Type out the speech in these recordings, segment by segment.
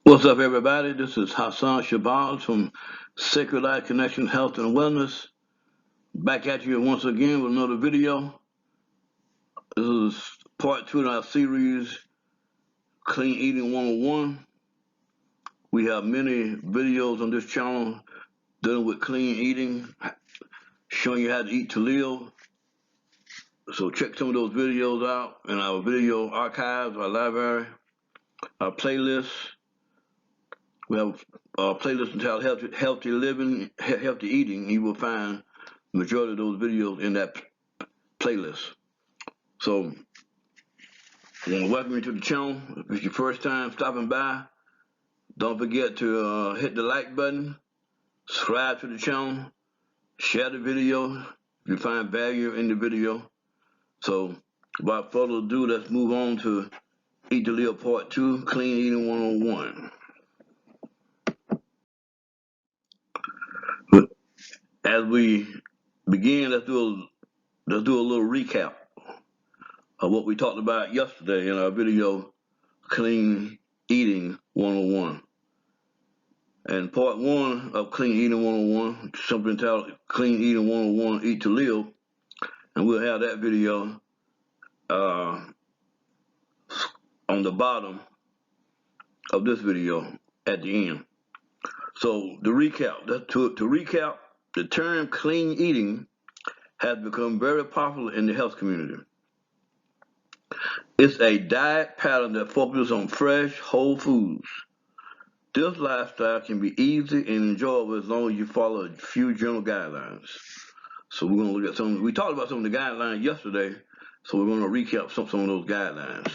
What's up, everybody? This is Hassan Shabazz from Sacred Life Connection Health and Wellness. Back at you once again with another video. This is part 2 in our series, Clean Eating 101. We have many videos on this channel dealing with clean eating, showing you how to eat to live. So check some of those videos out in our video archives, our library, our playlists. We have a playlist entitled Healthy Living, Healthy Eating. You will find the majority of those videos in that playlist. So I want to welcome you to the channel. If it's your first time stopping by, don't forget to hit the like button, subscribe to the channel, share the video if you find value in the video. So without further ado, let's move on to Eat to Live Part 2, Clean Eating 101. But as we begin, let's do a little recap of what we talked about yesterday in our video, Clean Eating 101. And part 1 of Clean Eating 101, something entitled Clean Eating 101, Eat to Live. And we'll have that video on the bottom of this video at the end. So to recap, the term clean eating has become very popular in the health community. It's a diet pattern that focuses on fresh, whole foods. This lifestyle can be easy and enjoyable as long as you follow a few general guidelines. So we're going to look at we talked about some of the guidelines yesterday, so we're going to recap some of those guidelines.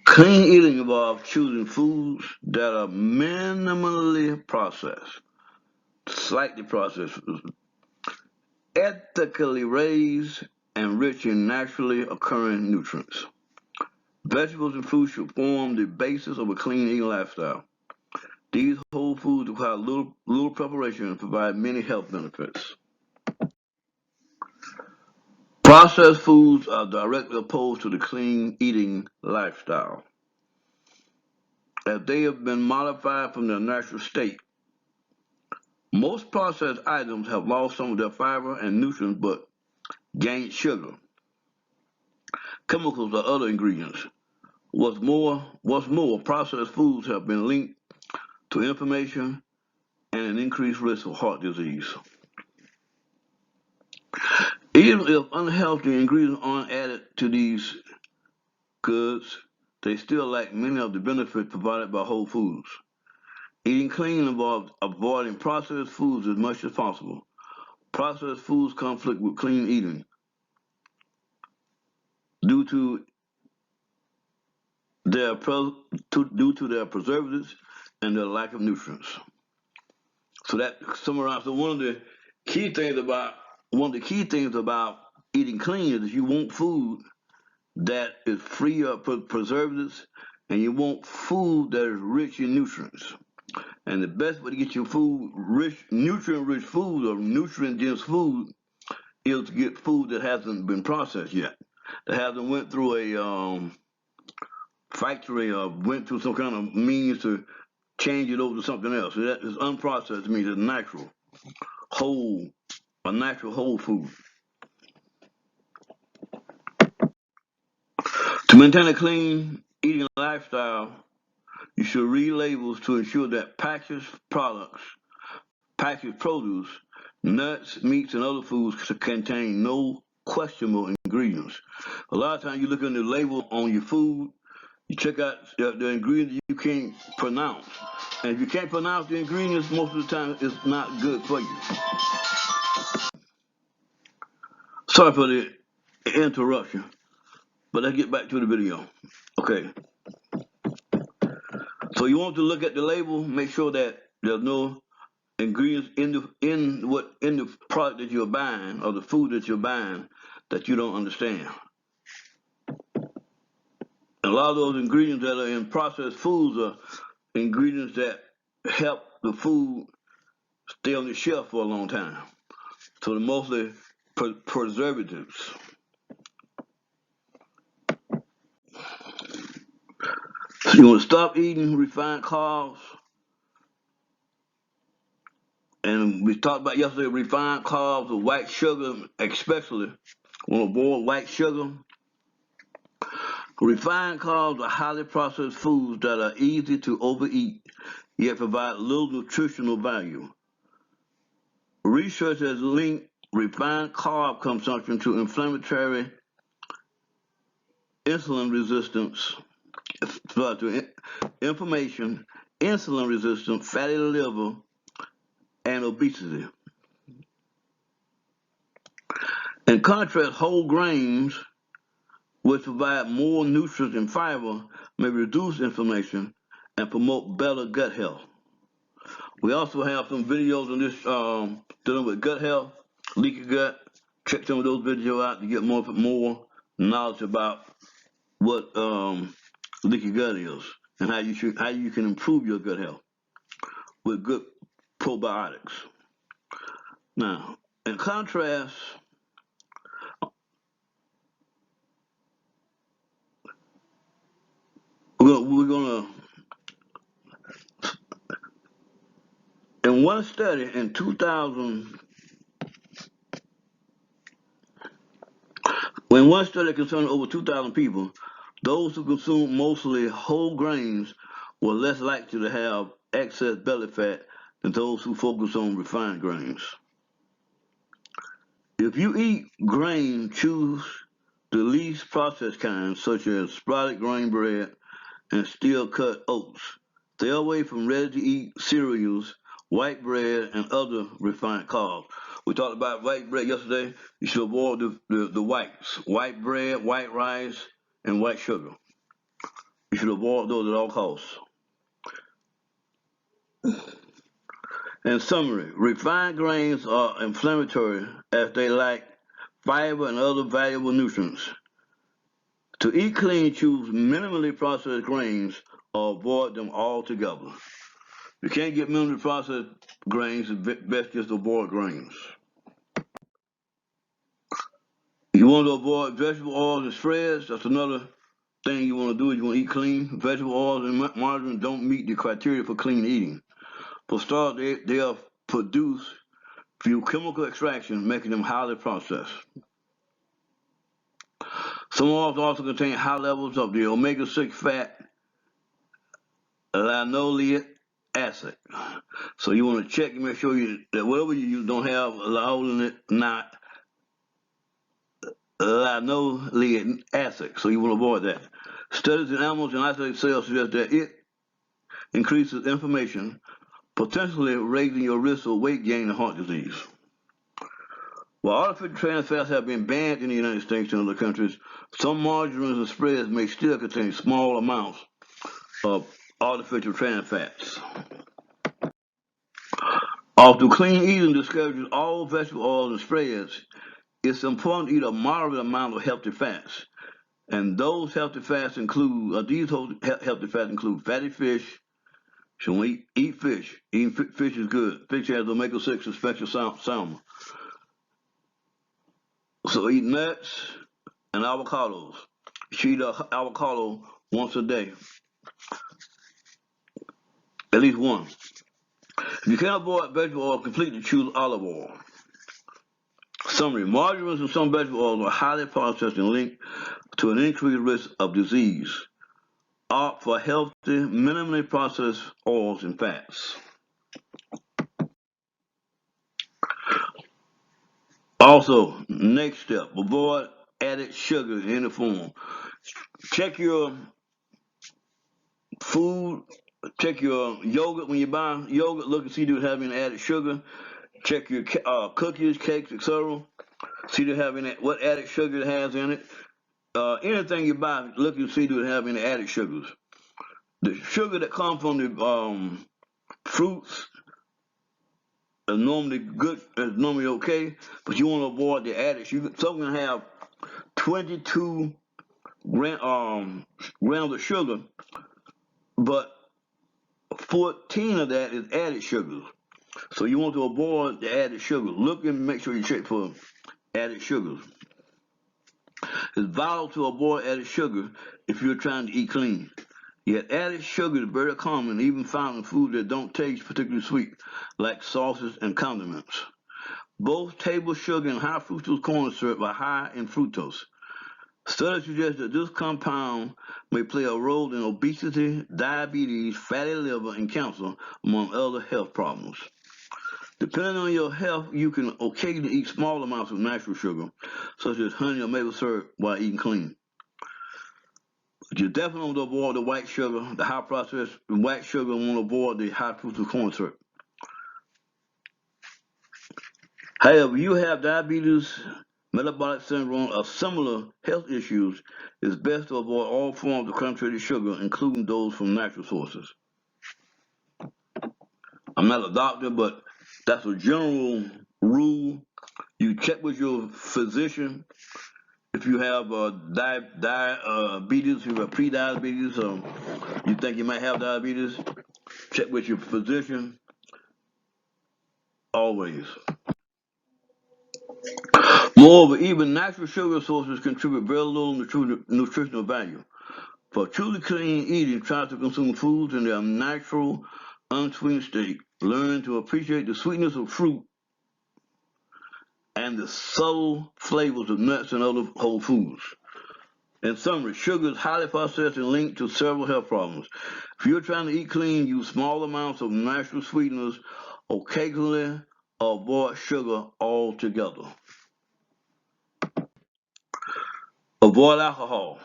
Clean eating involves choosing foods that are minimally processed, slightly processed, ethically raised, and rich in naturally occurring nutrients. Vegetables and fruits should form the basis of a clean eating lifestyle. These whole foods require little preparation and provide many health benefits. Processed foods are directly opposed to the clean eating lifestyle, as they have been modified from their natural state. Most processed items have lost some of their fiber and nutrients but gained sugar, chemicals, or other ingredients. What's more, processed foods have been linked to inflammation and an increased risk of heart disease. Even if unhealthy ingredients aren't added to these goods, they still lack many of the benefits provided by whole foods. Eating clean involves avoiding processed foods as much as possible. Processed foods conflict with clean eating due to their preservatives and their lack of nutrients. So that summarizes. So one of the key things about eating clean is you want food that is free of preservatives, and you want food that is rich in nutrients. And the best way to get your food nutrient-rich food or nutrient-dense food is to get food that hasn't been processed yet, that hasn't went through a factory or went through some kind of means to change it over to something else. So that is unprocessed means it's natural, a natural whole food. To maintain a clean eating lifestyle, you should read labels to ensure that packaged produce, nuts, meats, and other foods contain no questionable ingredients. A lot of times you look at the label on your food, you check out the ingredients you can't pronounce. And if you can't pronounce the ingredients, most of the time it's not good for you. Sorry for the interruption, but let's get back to the video. Okay. So you want to look at the label, make sure that there's no ingredients in the product that you're buying or the food that you're buying that you don't understand. A lot of those ingredients that are in processed foods are ingredients that help the food stay on the shelf for a long time. So they're mostly preservatives. So you want to stop eating refined carbs. And we talked about yesterday refined carbs or white sugar, especially. Want to avoid white sugar. Refined carbs are highly processed foods that are easy to overeat, yet provide little nutritional value. Research has linked refined carb consumption to inflammatory insulin resistance, to inflammation, insulin resistance, fatty liver, and obesity. In contrast, whole grains, which provide more nutrients and fiber, may reduce inflammation and promote better gut health. We also have some videos on this dealing with gut health, leaky gut. Check some of those videos out to get more knowledge about what leaky gut is and how you can improve your gut health with good probiotics. Now, in contrast, we're gonna in one study in 2000. When one study concerned over 2,000 people, those who consumed mostly whole grains were less likely to have excess belly fat than those who focus on refined grains. If you eat grain, choose the least processed kinds, such as sprouted grain bread and steel-cut oats. Stay away from ready-to-eat cereals, white bread, and other refined carbs. We talked about white bread yesterday. You should avoid the whites. White bread, white rice, and white sugar. You should avoid those at all costs. In summary, refined grains are inflammatory as they lack fiber and other valuable nutrients. To eat clean, choose minimally processed grains or avoid them altogether. If you can't get minimally processed grains, it's best just avoid grains. You want to avoid vegetable oils and spreads. That's another thing you want to do. You want to eat clean. Vegetable oils and margarine don't meet the criteria for clean eating. For starters, they are produced through chemical extraction, making them highly processed. Some oils also contain high levels of the omega-6 fat linoleic acid. So you want to check and make sure that whatever you use don't have linoleic acid. So you want to avoid that. Studies in animals and isolated cells suggest that it increases inflammation, potentially raising your risk of weight gain and heart disease. While artificial trans fats have been banned in the United States and other countries, some margarines and spreads may still contain small amounts of artificial trans fats. Although clean eating discourages all vegetable oils and spreads, it's important to eat a moderate amount of healthy fats. And those healthy fats include fatty fish. So when we eat fish, eating fish is good. Fish has omega-6, especially salmon. So eat nuts and avocados. You should eat an avocado once a day. At least one. If you can't avoid vegetable oil completely, choose olive oil. Summary: margarines and some vegetable oils are highly processed and linked to an increased risk of disease. Opt for healthy, minimally processed oils and fats. Also, next step, avoid added sugar in any form. Check your food, check your yogurt when you buy yogurt, look and see if it has any added sugar. Check your cookies, cakes, etc. See if it have any, what added sugar it has in it. Anything you buy, look and see if it have any added sugars. The sugar that comes from the fruits is normally good, is normally okay, but you want to avoid the added sugar. Some can have 22 grams of sugar, but 14 of that is added sugars. So you want to avoid the added sugar. Look and make sure you check for added sugars. It's vital to avoid added sugar if you're trying to eat clean. Yet added sugar is very common, even found in foods that don't taste particularly sweet, like sauces and condiments. Both table sugar and high fructose corn syrup are high in fructose. Studies suggest that this compound may play a role in obesity, diabetes, fatty liver, and cancer, among other health problems. Depending on your health, you can occasionally eat small amounts of natural sugar, such as honey or maple syrup, while eating clean. But you definitely want to avoid the white sugar, the high processed white sugar, and want to avoid the high fructose corn syrup. However, you have diabetes, metabolic syndrome, or similar health issues, it's best to avoid all forms of concentrated sugar, including those from natural sources. I'm not a doctor, but that's a general rule. You check with your physician if you have diabetes, if you have pre-diabetes, or you think you might have diabetes. Check with your physician always. Moreover, even natural sugar sources contribute very little nutritional value. For truly clean eating, try to consume foods in their natural, unsweetened state. Learn to appreciate the sweetness of fruit and the subtle flavors of nuts and other whole foods. In summary, sugar is highly processed and linked to several health problems. If you're trying to eat clean, use small amounts of natural sweeteners occasionally, or avoid sugar altogether. Avoid alcohol.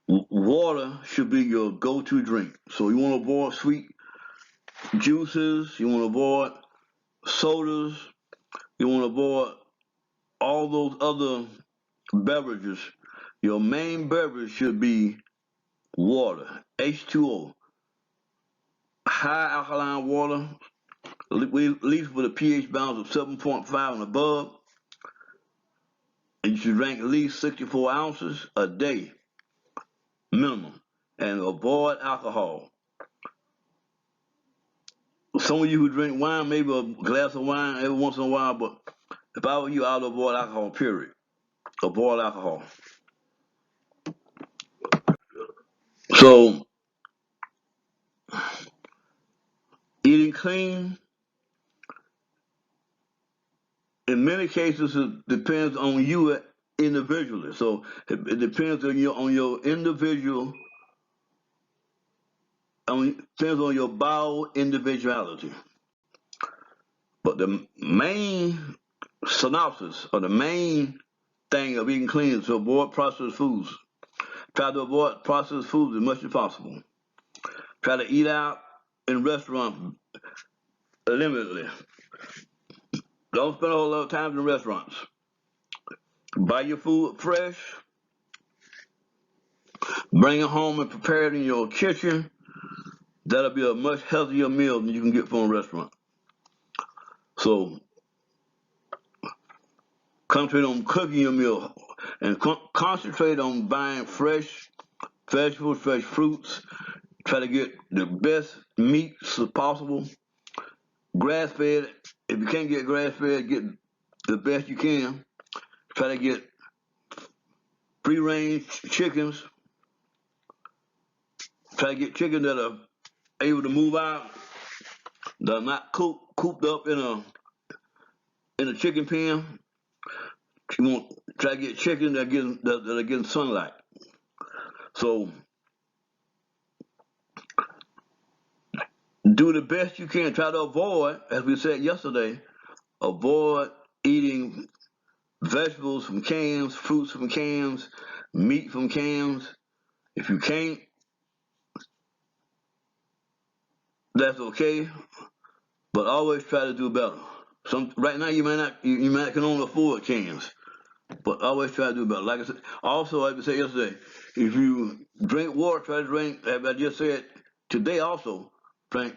Water should be your go-to drink. So you want to avoid sweet juices, you want to avoid sodas, you want to avoid all those other beverages. Your main beverage should be water, H2O, high alkaline water, at least with a pH balance of 7.5 and above, and you should drink at least 64 ounces a day minimum, and avoid alcohol. Some of you who drink wine, maybe a glass of wine every once in a while, but if I were you, I would avoid alcohol, period. Avoid alcohol. So, eating clean, in many cases, it depends on you individually. So, it depends on your individual, depends on your bowel individuality. But the main synopsis, or the main thing of eating clean, is to avoid processed foods. Try to avoid processed foods as much as possible. Try to eat out in restaurants limitedly. Don't spend a whole lot of time in restaurants. Buy your food fresh. Bring it home and prepare it in your kitchen. That'll be a much healthier meal than you can get from a restaurant. So concentrate on cooking your meal and concentrate on buying fresh vegetables, fresh fruits. Try to get the best meats possible. Grass fed. If you can't get grass fed, get the best you can. Try to get free range chickens. Try to get chickens that are able to move out. They're not cooped up in a chicken pen. You want to try to get chickens that are getting sunlight. So do the best you can. Try to avoid, as we said yesterday, avoid eating vegetables from cans, fruits from cans, meat from cans. If you can't, that's okay. But always try to do better. Right now you might can only afford cans, but always try to do better. Like I said, also like I said yesterday, if you drink water, try to drink. As I just said today, also drink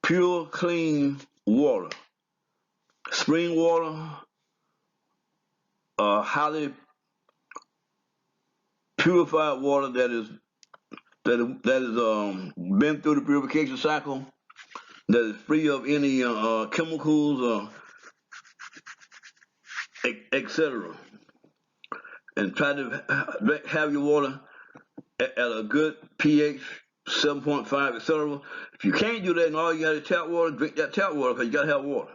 pure, clean water. Spring water, highly purified water that is been through the purification cycle, that is free of any chemicals, etc. and try to have your water at a good pH, 7.5, etc. If you can't do that and all you got is tap water, drink that tap water because you got to have water.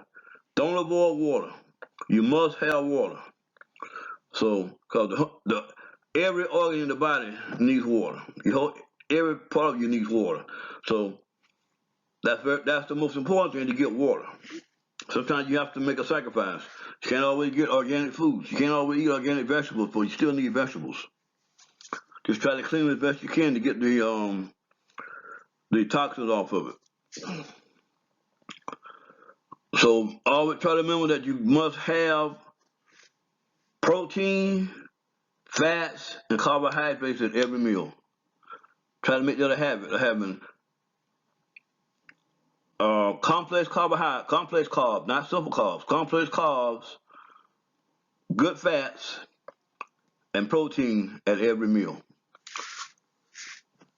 Don't avoid water. You must have water. So, because every organ in the body needs water. Every part of you needs water. So, that's the most important thing, to get water. Sometimes you have to make a sacrifice. You can't always get organic foods. You can't always eat organic vegetables, but you still need vegetables. Just try to clean it as best you can to get the toxins off of it. So always try to remember that you must have protein, fats, and carbohydrates in every meal. Try to make that a habit of having complex carbs, not simple carbs, complex carbs, good fats, and protein at every meal.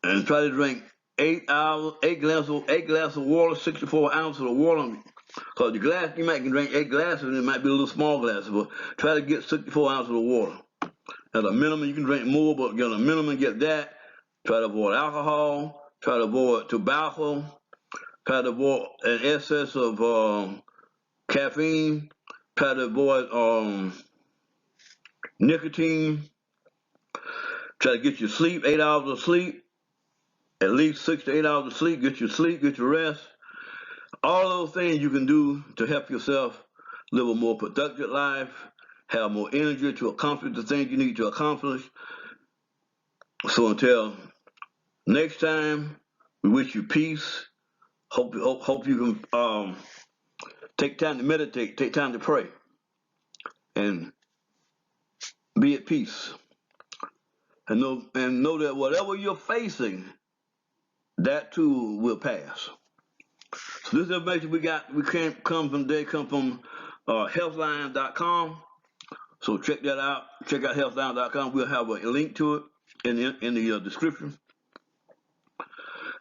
And try to drink 8 glasses of water, 64 ounces of water. Because the glass, you might can drink 8 glasses, and it might be a little small glasses, but try to get 64 ounces of water. At a minimum, you can drink more, but get a minimum, get that. Try to avoid alcohol. Try to avoid tobacco. Try to avoid an excess of caffeine. Try to avoid nicotine. Try to get your sleep, 8 hours of sleep. At least 6 to 8 hours of sleep. Get your rest. All those things you can do to help yourself live a more productive life, have more energy to accomplish the things you need to accomplish. So until next time, we wish you peace. Hope you can take time to meditate, take time to pray, and be at peace. And know that whatever you're facing, that too will pass. So this information we can't come from healthline.com. So check that out. Check out healthline.com. We'll have a link to it in the description.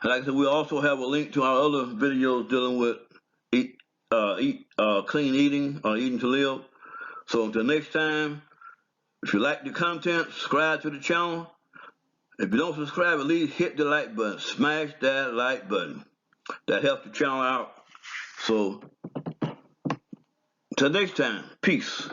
And like I said, we'll also have a link to our other videos dealing with clean eating or eating to live. So until next time, if you like the content, subscribe to the channel. If you don't subscribe, at least hit the like button. Smash that like button. That helps the channel out. So until next time, peace.